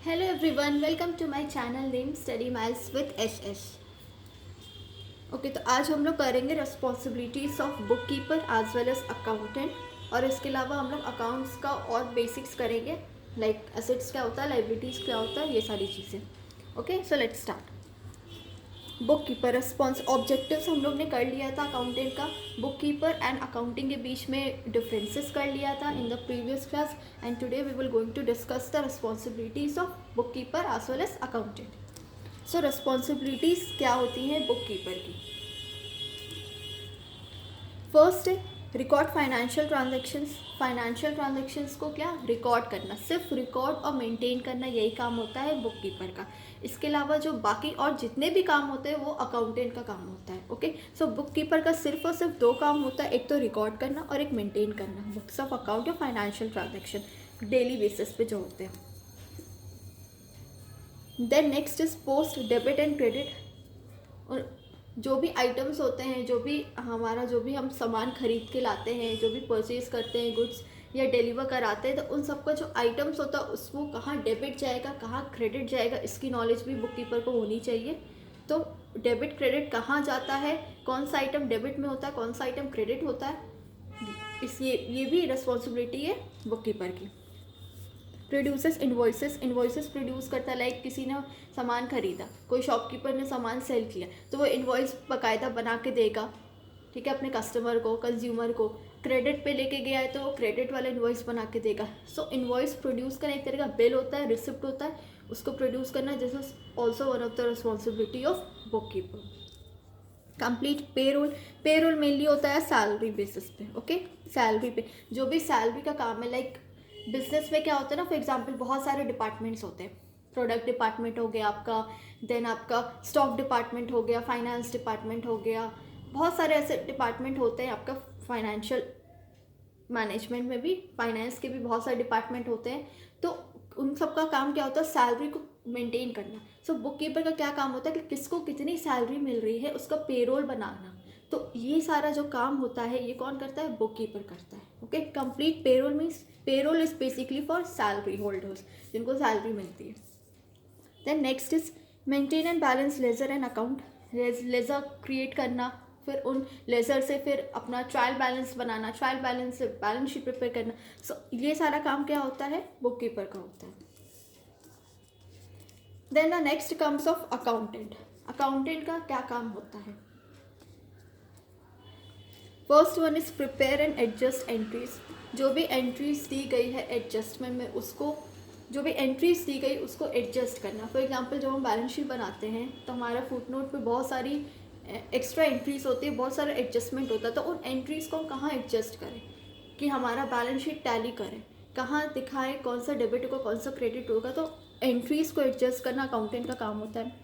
Hello everyone, welcome to my channel named Study Miles with SS. Okay तो आज हम लोग करेंगे responsibilities of book keeper as well as accountant और इसके अलावा हम लोग अकाउंट्स का और बेसिक्स करेंगे लाइक एसेट्स क्या होता है, लाइबिलिटीज़ क्या होता है, ये सारी चीज़ें. Okay so let's start. Book keeper response objectives हम लोग ने कर लिया था अकाउंटेंट का. बुक कीपर एंड अकाउंटिंग के बीच में डिफरेंसेस कर लिया था in the previous class and today we will going to discuss the responsibilities of book keeper as well as accountant. So responsibilities क्या होती हैं बुक कीपर की. फर्स्ट है record financial transactions. Financial transactions को क्या रिकॉर्ड करना, सिर्फ record और मेंटेन करना, यही काम होता है बुक कीपर का. इसके अलावा जो बाकी और जितने भी काम होते हैं वो अकाउंटेंट का काम होता है. ओके सो बुक कीपर का सिर्फ और सिर्फ दो काम होता है, एक तो रिकॉर्ड करना और एक मेंटेन करना बुक्स ऑफ अकाउंट या फाइनेंशियल ट्रांजेक्शन डेली बेसिस पे जो होते हैं. Then next is post debit and credit. और जो भी आइटम्स होते हैं, जो भी हम सामान खरीद के लाते हैं, जो भी परचेज करते हैं गुड्स या डिलीवर कराते हैं, तो उन सबका जो आइटम्स होता है उसको कहाँ डेबिट जाएगा कहाँ क्रेडिट जाएगा, इसकी नॉलेज भी बुक कीपर को होनी चाहिए. तो डेबिट क्रेडिट कहाँ जाता है, कौन सा आइटम डेबिट में होता है, कौन सा आइटम क्रेडिट होता है, ये भी रिस्पॉन्सिबिलिटी है बुक कीपर की. प्रोड्यूसेस इन्वॉइसेस प्रोड्यूस करता है. लाइक किसी ने सामान खरीदा, कोई शॉपकीपर ने सामान सेल किया, तो वो इन्वॉइस बाकायदा बना के देगा, ठीक है, अपने कस्टमर को, कंज्यूमर को. क्रेडिट पे लेके गया है तो वो क्रेडिट वाला इन्वॉइस बना के देगा. सो इन्वॉइस प्रोड्यूस करना एक तरह का बिल होता है, रिसिप्ट होता है, उसको प्रोड्यूस करना. This is also one of the responsibility of book keeper. Complete payroll mainly होता है सैलरी बेसिस पे. ओके सैलरी पे जो भी सैलरी का काम है, लाइक बिजनेस में क्या होता है ना, फॉर एग्जांपल बहुत सारे डिपार्टमेंट्स होते हैं. प्रोडक्ट डिपार्टमेंट हो गया आपका, देन आपका स्टॉक डिपार्टमेंट हो गया, फाइनेंस डिपार्टमेंट हो गया, बहुत सारे ऐसे डिपार्टमेंट होते हैं आपका. फाइनेंशियल मैनेजमेंट में भी, फाइनेंस के भी बहुत सारे डिपार्टमेंट होते हैं. तो उन सब का काम क्या होता है, सैलरी को मेंटेन करना. सो बुक कीपर का क्या काम होता है कि किसको कितनी सैलरी मिल रही है उसका पेरोल बनाना. तो ये सारा जो काम होता है ये कौन करता है, बुक कीपर करता है. Okay complete payroll means payroll is basically for salary holders, जिनको सैलरी मिलती है. Then next is maintain and balance ledger and account. Ledger create करना, फिर उन लेजर से फिर अपना ट्रायल बैलेंस बनाना, ट्रायल बैलेंस से बैलेंस शीट प्रिपेयर करना. सो ये सारा काम क्या होता है, बुक कीपर का होता है. Then the next comes of accountant. Accountant का क्या काम होता है. First one is prepare and adjust entries. जो भी एंट्रीज दी गई है एडजस्टमेंट में, उसको जो भी एंट्रीज दी गई उसको एडजस्ट करना. फॉर एग्जांपल जब हम बैलेंस शीट बनाते हैं तो हमारा फुटनोट पे बहुत सारी एक्स्ट्रा एंट्रीज होती है, बहुत सारा एडजस्टमेंट होता है. तो उन एंट्रीज को हम कहाँ एडजस्ट करें कि हमारा बैलेंस शीट टैली करें, कहाँ दिखाएं कौन सा डेबिट होगा कौन सा क्रेडिट होगा. तो एंट्रीज को एडजस्ट करना अकाउंटेंट का काम होता है.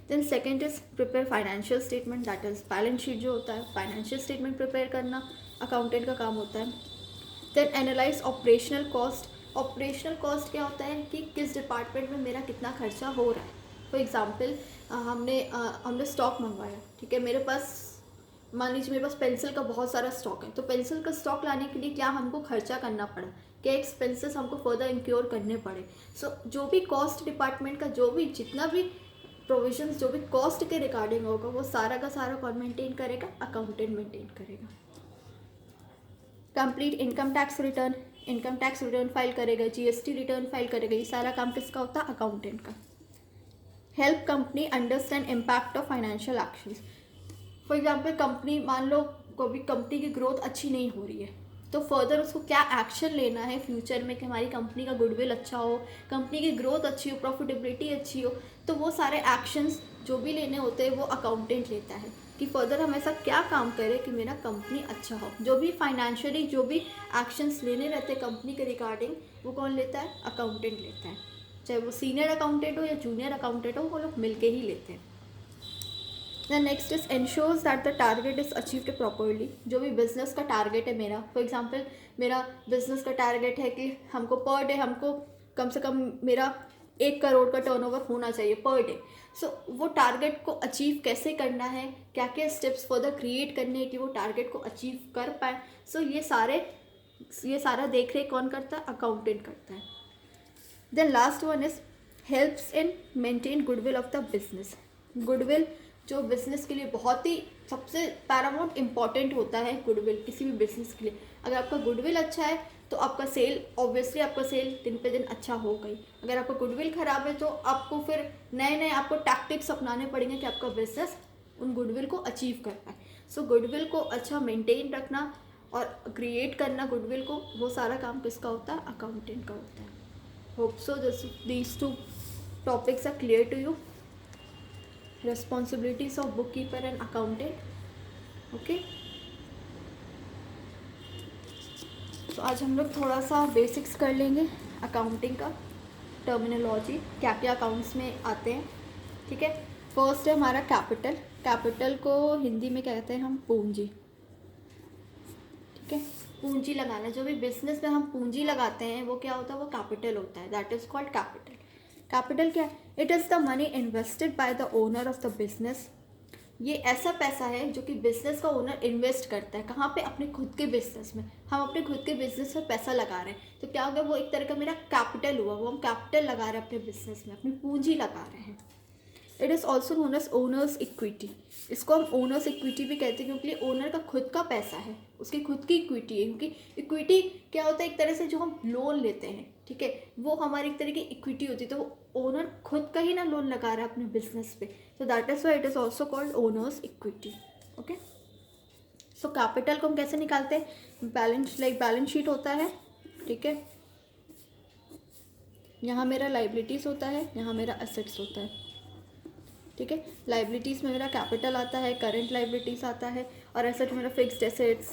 Then second is prepare financial statement, that is balance sheet जो होता है, फाइनेंशियल स्टेटमेंट प्रिपेयर करना अकाउंटेंट का काम होता है. Then analyze operational cost. Operational cost क्या होता है कि किस डिपार्टमेंट में मेरा कितना खर्चा हो रहा है. फॉर एग्जांपल हमने स्टॉक मंगवाया, ठीक है, मेरे पास मान लीजिए मेरे पास पेंसिल का बहुत सारा स्टॉक है. तो पेंसिल का स्टॉक लाने के लिए क्या हमको खर्चा करना पड़ा, क्या एक्सपेंसेस हमको फर्दर इंक्योर करने पड़े. सो जो भी कॉस्ट डिपार्टमेंट का जो भी जितना भी प्रोविजंस जो भी कॉस्ट के रिगार्डिंग होगा वो सारा का सारा कौन मेंटेन करेगा, अकाउंटेंट मेंटेन करेगा. Complete income tax return file करेगा, जीएसटी रिटर्न फाइल करेगा. ये सारा काम किसका होता है, अकाउंटेंट का. Help company understand impact of financial actions. For example company, मान लो कभी कंपनी की ग्रोथ अच्छी नहीं हो रही है, तो फर्दर उसको क्या एक्शन लेना है फ्यूचर में कि हमारी कंपनी का गुडविल अच्छा हो, कंपनी की ग्रोथ अच्छी हो, प्रॉफिटेबिलिटी अच्छी हो. तो वो सारे एक्शंस जो भी लेने होते हैं वो अकाउंटेंट लेता है कि फर्दर हम ऐसा क्या काम करें कि मेरा कंपनी अच्छा हो. जो भी फाइनेंशियली जो भी एक्शंस लेने रहते हैं कंपनी के रिगार्डिंग वो कौन लेता है, अकाउंटेंट लेता है. चाहे वो सीनियर अकाउंटेंट हो या जूनियर अकाउंटेंट हो, वो लोग मिलके ही लेते हैं. Then next is ensures that the target is achieved properly. जो भी बिजनेस का टारगेट है मेरा, फॉर एग्जांपल मेरा बिजनेस का टारगेट है कि हमको पर डे हमको कम से कम मेरा 1 करोड़ का टर्नओवर होना चाहिए पर डे. सो वो टारगेट को अचीव कैसे करना है, क्या क्या स्टेप्स फर्दर क्रिएट करने हैं कि वो टारगेट को अचीव कर पाए. सो ये सारा देख रेख कौन करता है, अकाउंटेंट करता है. Then last one is helps in maintain goodwill of the business. Goodwill जो बिजनेस के लिए बहुत ही सबसे पैरामाउंट इम्पॉर्टेंट होता है, गुडविल किसी भी बिजनेस के लिए। अगर आपका गुडविल अच्छा है तो आपका सेल, ऑब्वियसली आपका सेल दिन पे दिन अच्छा होगा ही। अगर आपका गुडविल ख़राब है तो आपको फिर नए नए आपको टैक्टिक्स अपनाने पड़ेंगे कि आपका बिजनेस उन गुडविल को अचीव कर पाए। सो गुडविल को अच्छा मेंटेन रखना और क्रिएट करना गुडविल को, वो सारा काम किसका होता है? अकाउंटेंट का होता है। Hope so these two topics are clear to you. Responsibilities of bookkeeper and accountant. Okay. तो आज हम लोग थोड़ा सा बेसिक्स कर लेंगे अकाउंटिंग का, टर्मिनोलॉजी क्या क्या अकाउंट्स में आते हैं। ठीक है, फर्स्ट है हमारा कैपिटल। कैपिटल को हिंदी में क्या कहते हैं हम? पूंजी। ठीक है, पूंजी लगाना, जो भी बिजनेस में हम पूंजी लगाते हैं वो क्या होता है? वो कैपिटल होता है। That is called capital. Capital क्या है? It is the money invested by the owner of the business. ये ऐसा पैसा है जो कि बिजनेस का ओनर इन्वेस्ट करता है। कहाँ पे? अपने खुद के बिजनेस में। हम अपने खुद के बिजनेस में पैसा लगा रहे हैं तो क्या होगा? वो एक तरह का मेरा कैपिटल हुआ, वो हम कैपिटल लगा रहे हैं अपने बिजनेस में, अपनी पूंजी लगा रहे हैं। It is also known as owners equity. इसको हम ओनर्स इक्विटी भी कहते हैं क्योंकि ओनर का खुद का पैसा है, उसकी खुद की इक्विटी है। क्योंकि इक्विटी क्या होता है? एक तरह से जो हम लोन लेते हैं, ठीक है, वो हमारी एक तरह की इक्विटी होती है। तो वो ओनर खुद का ही ना लोन लगा रहा है अपने बिजनेस पे, तो that is why it is also called owners equity. Okay, so capital को हम कैसे निकालते हैं? बैलेंस शीट होता है। ठीक है, यहाँ मेरा लाइबिलिटीज़ होता है, यहाँ मेरा एसेट्स होता है। ठीक है, लाइबिलिटीज़ में मेरा कैपिटल आता है, करंट लाइबिलिटीज़ आता है, और एसेट मेरा fixed assets,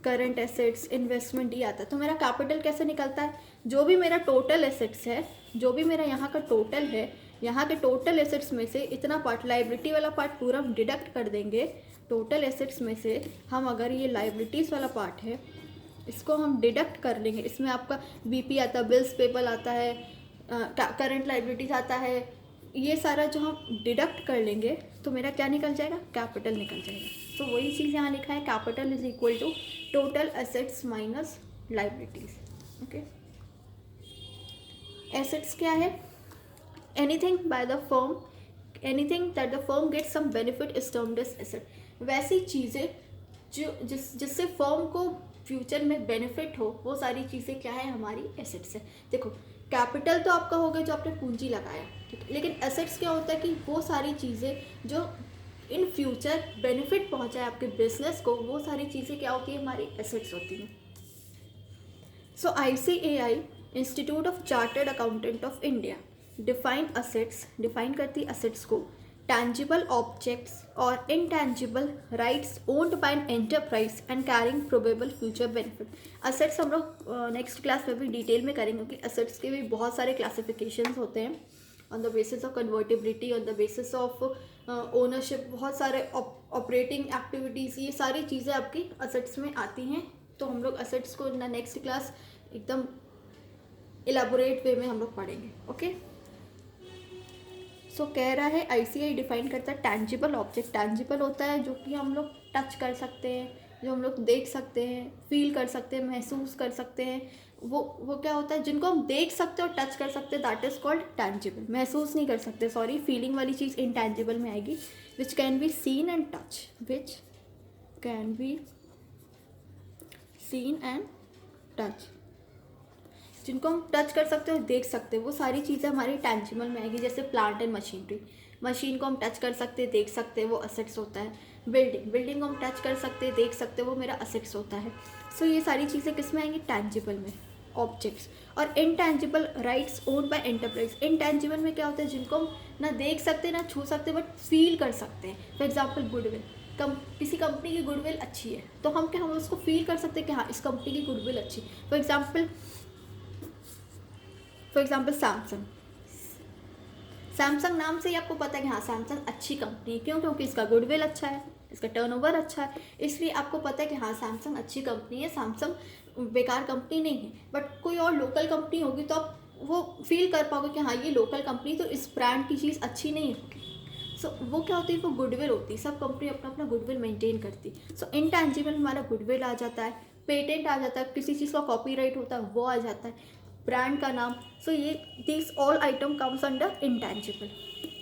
current assets, investment ये आता है। तो मेरा कैपिटल कैसे निकलता है? जो भी मेरा टोटल एसेट्स है, जो भी मेरा यहाँ का टोटल है, यहाँ के टोटल एसेट्स में से इतना पार्ट, लाइबिलिटी वाला पार्ट पूरा हम डिडक्ट कर देंगे। टोटल एसेट्स में से हम, अगर ये लाइबिलिटीज़ वाला पार्ट है, इसको हम डिडक्ट कर लेंगे। इसमें आपका बीपी आता है, बिल्स पेबल आता है, करंट लाइबिलिटीज़ आता है, ये सारा जो हम डिडक्ट कर लेंगे तो मेरा क्या निकल जाएगा? कैपिटल निकल जाएगा। तो वही चीज़ यहाँ लिखा है, capital is equal to total assets minus liabilities. Okay, assets क्या है? Anything by the firm, anything that the firm get some benefit is termed as asset. वैसी चीज़ें जो जिससे फर्म को फ्यूचर में बेनिफिट हो, वो सारी चीज़ें क्या है? हमारी एसेट्स है। देखो, कैपिटल तो आपका हो गया जो आपने पूंजी लगाया, ठीक है, लेकिन एसेट्स क्या होता है कि वो सारी चीज़ें जो इन फ्यूचर बेनिफिट पहुंचाए आपके बिजनेस को, वो सारी चीज़ें क्या होती है? हमारी एसेट्स होती हैं। सो ICAI, institute of chartered accountant of India, define assets, define करती एसेट्स को, टैंजिबल ऑब्जेक्ट्स और intangible rights owned by an enterprise and carrying probable future benefit. Assets हम लोग नेक्स्ट क्लास में भी डिटेल में करेंगे क्योंकि असेट्स के भी बहुत सारे क्लासिफिकेशंस होते हैं, on the basis of convertibility, on the basis of ownership, बहुत सारे ऑपरेटिंग एक्टिविटीज़, ये सारी चीज़ें आपकी असेट्स में आती हैं। तो हम लोग असेट्स को नेक्स्ट क्लास एकदम इलेबोरेट वे में हम लोग पढ़ेंगे। ओके, सो कह रहा है ICAI डिफाइन करता है टैंजिबल ऑब्जेक्ट। टैंजिबल होता है जो कि हम लोग टच कर सकते हैं, जो हम लोग देख सकते हैं, फील कर सकते हैं, महसूस कर सकते हैं। वो क्या होता है? जिनको हम देख सकते हैं और टच कर सकते हैं, दैट इज़ कॉल्ड टैंजिबल। महसूस नहीं कर सकते, सॉरी, फीलिंग वाली चीज़ इनटैंजिबल में आएगी। Which can be seen and touch, which can be seen and touch, जिनको हम टच कर सकते हैं और देख सकते हैं, वो सारी चीज़ें हमारी टैंजिबल में आएगी। जैसे प्लांट एंड मशीनरी, मशीन को हम टच कर सकते हैं, देख सकते हैं, वो असेट्स होता है। बिल्डिंग को हम टच कर सकते हैं, देख सकते हैं, वो मेरा असेट्स होता है। सो ये सारी चीज़ें किस में आएंगी? टैंजिबल में, ऑब्जेक्ट्स। और intangible rights owned by enterprise. Intangible में क्या होता है? जिनको हम ना देख सकते ना छू सकते, बट फील कर सकते हैं। फॉर एग्जाम्पल गुडविल, किसी कंपनी की गुडविल अच्छी है तो हम क्या, हम उसको फील कर सकते हैं कि हाँ, इस कंपनी की गुडविल अच्छी। फॉर एग्जाम्पल सैमसंग नाम से ही आपको पता है कि हाँ, सैमसंग अच्छी कंपनी है। क्यों? क्योंकि इसका गुडविल अच्छा है, इसका टर्नओवर अच्छा है, इसलिए आपको पता है कि हाँ, सैमसंग अच्छी कंपनी है, सैमसंग बेकार कंपनी नहीं है। बट कोई और लोकल कंपनी होगी तो आप वो फील कर पाओगे कि हाँ, ये लोकल कंपनी तो इस ब्रांड की चीज़ अच्छी नहीं होगी। सो वो क्या होती है? वो गुडविल होती है। सब कंपनी अपना अपना गुडविल मेंटेन करती है। सो इनटैंजिबल हमारा गुडविल आ जाता है, पेटेंट आ जाता है, किसी चीज़ का कॉपीराइट होता है वो आ जाता है। ब्रांड का नाम, सो ये this all item comes under intangible.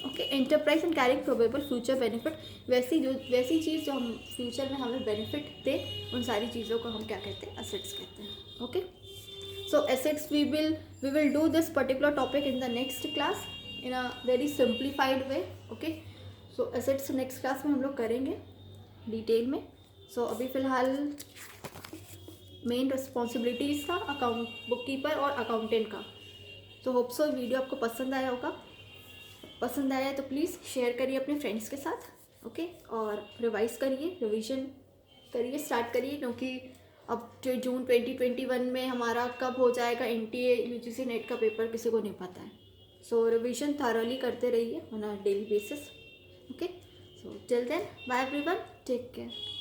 Okay, enterprise and carrying probable future benefit, वैसी चीज़ जो हम फ्यूचर में हमें बेनिफिट दे, उन सारी चीज़ों को हम क्या कहते हैं, एसेट्स कहते हैं। Okay, so assets we will do this particular topic in the next class in a very simplified way. Okay, so assets next class में हम लोग करेंगे डिटेल में। सो अभी फ़िलहाल मेन रिस्पॉन्सिबिलिटीज़ था अकाउंट बुककीपर और अकाउंटेंट का। तो होप सो वीडियो आपको पसंद आया होगा। पसंद आया तो प्लीज़ शेयर करिए अपने फ्रेंड्स के साथ। ओके, और रिवाइज़ करिए, रिवीजन करिए, स्टार्ट करिए, क्योंकि अब जो जून 2021 में हमारा कब हो जाएगा NTA UGC नेट का पेपर किसी को नहीं पता है। सो रिवीजन थारोली करते रहिए on a daily basis. Okay, so till then bye everyone, take care.